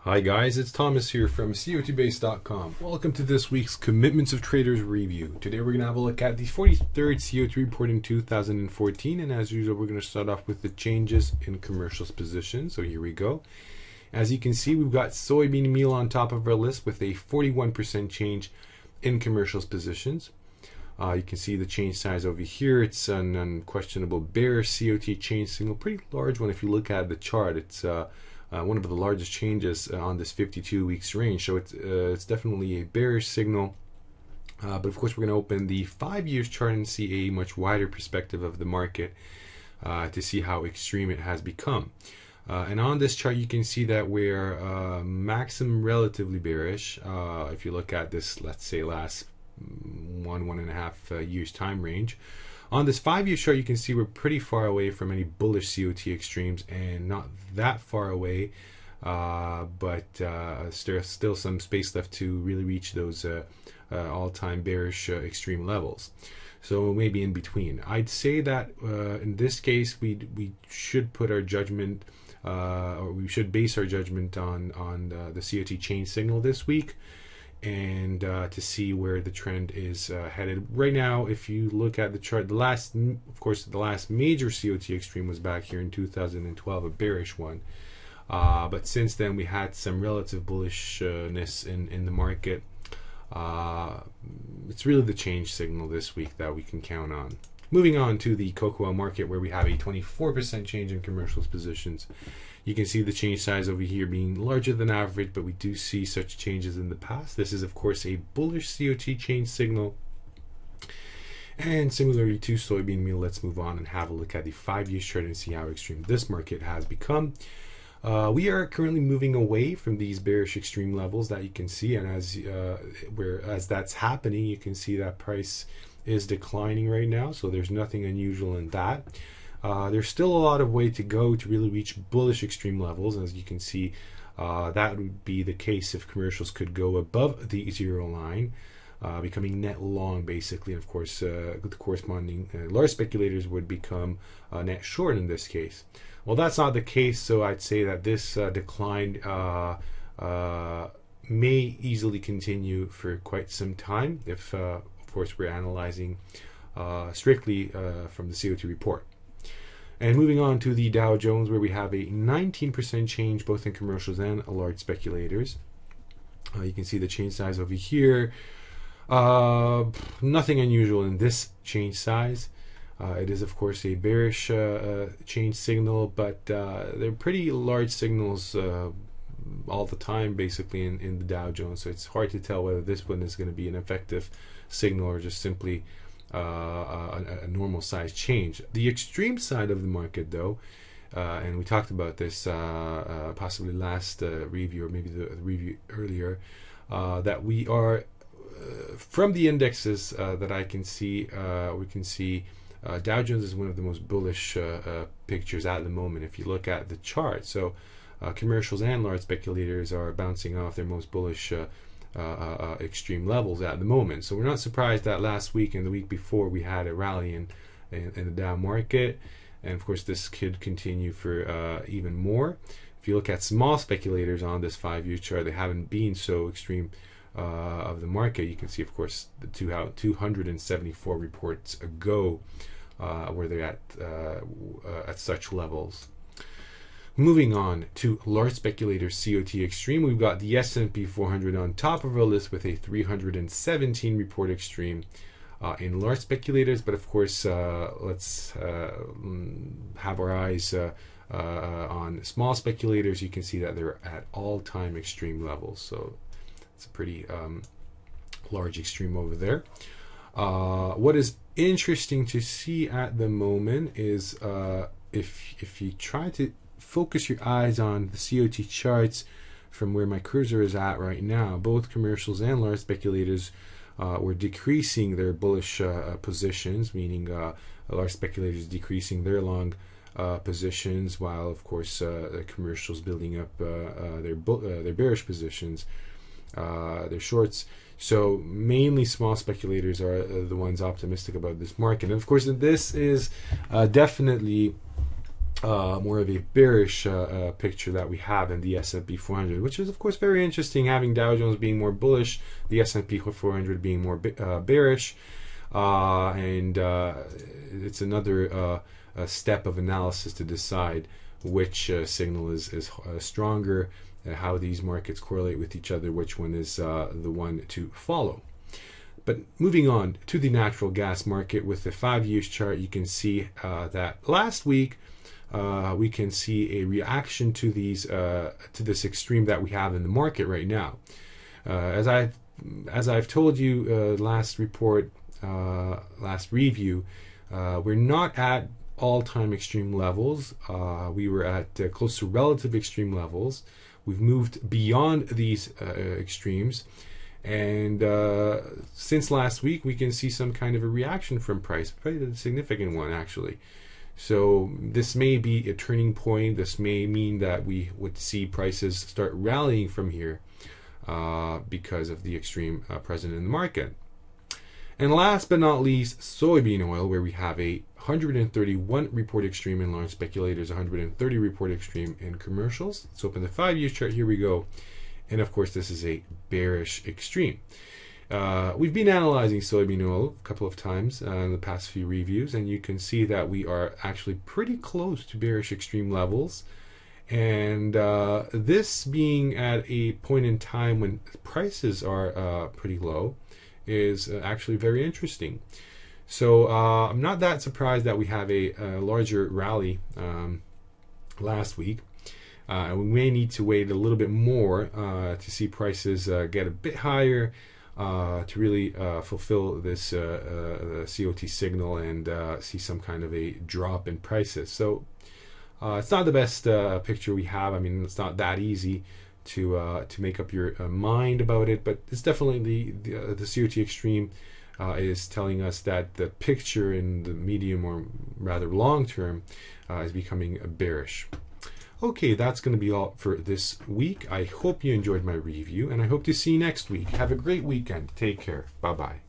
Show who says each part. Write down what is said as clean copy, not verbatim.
Speaker 1: Hi guys, it's Thomas here from COTbase.com. Welcome to this week's Commitments of Traders review. Today we're going to have a look at the 43rd COT report in 2014, and as usual we're going to start off with the changes in commercials position. So here we go. As you can see, we've got Soybean Meal on top of our list with a 41% change in commercials positions. You can see the change size over here. It's an unquestionable bearish COT change signal, pretty large one if you look at the chart. It's one of the largest changes on this 52 weeks range, so it's definitely a bearish signal. But of course we're going to open the 5 years chart and see a much wider perspective of the market to see how extreme it has become. And on this chart you can see that we're maximum relatively bearish. If you look at this, let's say last 1.5 years time range. On this 5 year chart you can see we're pretty far away from any bullish COT extremes, and not that far away, but still some space left to really reach those all-time bearish extreme levels. So maybe in between. I'd say that in this case we should put our judgment, or we should base our judgment on the COT change signal this week, and to see where the trend is headed. Right now, if you look at the chart, the last major COT extreme was back here in 2012, a bearish one. But since then, we had some relative bullishness in the market. It's really the change signal this week that we can count on. Moving on to the cocoa oil market, where we have a 24% change in commercials positions. You can see the change size over here being larger than average, but we do see such changes in the past. This is of course a bullish COT change signal. And similarly to soybean meal, let's move on and have a look at the 5 year chart and see how extreme this market has become. We are currently moving away from these bearish extreme levels that you can see, and as that's happening, you can see that price is declining right now, so there's nothing unusual in that. There's still a lot of way to go to really reach bullish extreme levels. As you can see, that would be the case if commercials could go above the zero line, becoming net long basically. And of course, the corresponding large speculators would become net short in this case. Well, that's not the case, so I'd say that this decline may easily continue for quite some time if, of course, we're analyzing strictly from the COT report. And moving on to the Dow Jones, where we have a 19% change both in commercials and large speculators. You can see the change size over here. Nothing unusual in this change size. It is of course a bearish change signal, but they're pretty large signals all the time basically in the Dow Jones, so it's hard to tell whether this one is going to be an effective signal or just simply a normal size change. The extreme side of the market though, and we talked about this possibly last review, or maybe the review earlier, that we are from the indexes that I can see, we can see Dow Jones is one of the most bullish pictures at the moment if you look at the chart. So commercials and large speculators are bouncing off their most bullish extreme levels at the moment. So we're not surprised that last week and the week before we had a rally in the Dow market, and of course this could continue for even more. If you look at small speculators on this 5 year chart, they haven't been so extreme of the market. You can see of course the 274 reports ago where they're at such levels. Moving on to large speculators COT Extreme, we've got the S&P 400 on top of our list with a 317 report extreme in large speculators. But of course, let's have our eyes on small speculators. You can see that they're at all-time extreme levels, so it's a pretty large extreme over there. What is interesting to see at the moment is if you try to focus your eyes on the COT charts from where my cursor is at right now, both commercials and large speculators were decreasing their bullish positions, meaning large speculators decreasing their long positions, while of course the commercials building up their bearish positions, their shorts. So mainly small speculators are the ones optimistic about this market, and of course this is definitely more of a bearish picture that we have in the S&P 400, which is of course very interesting, having Dow Jones being more bullish, the S&P 400 being more bearish, and it's another step of analysis to decide which signal is stronger, how these markets correlate with each other, which one is the one to follow. But moving on to the natural gas market, with the 5-year chart, you can see that last week we can see a reaction to these to this extreme that we have in the market right now. As I've told you last report, last review, we're not at all-time extreme levels. We were at close to relative extreme levels. We've moved beyond these extremes, and since last week we can see some kind of a reaction from price, quite a significant one actually. So this may be a turning point. This may mean that we would see prices start rallying from here because of the extreme present in the market. And last but not least, soybean oil, where we have a 131 report extreme in large speculators, 130 report extreme in commercials. Let's open the 5-year chart. Here we go. And of course, this is a bearish extreme. We've been analyzing soybean oil a couple of times in the past few reviews, and you can see that we are actually pretty close to bearish extreme levels. And this being at a point in time when prices are pretty low is actually very interesting. So I'm not that surprised that we have a larger rally last week. And we may need to wait a little bit more to see prices get a bit higher to really fulfill this COT signal and see some kind of a drop in prices. So it's not the best picture we have. I mean, it's not that easy to make up your mind about it, but it's definitely the COT Extreme is telling us that the picture in the medium or rather long term is becoming bearish. Okay, that's going to be all for this week. I hope you enjoyed my review, and I hope to see you next week. Have a great weekend. Take care. Bye-bye.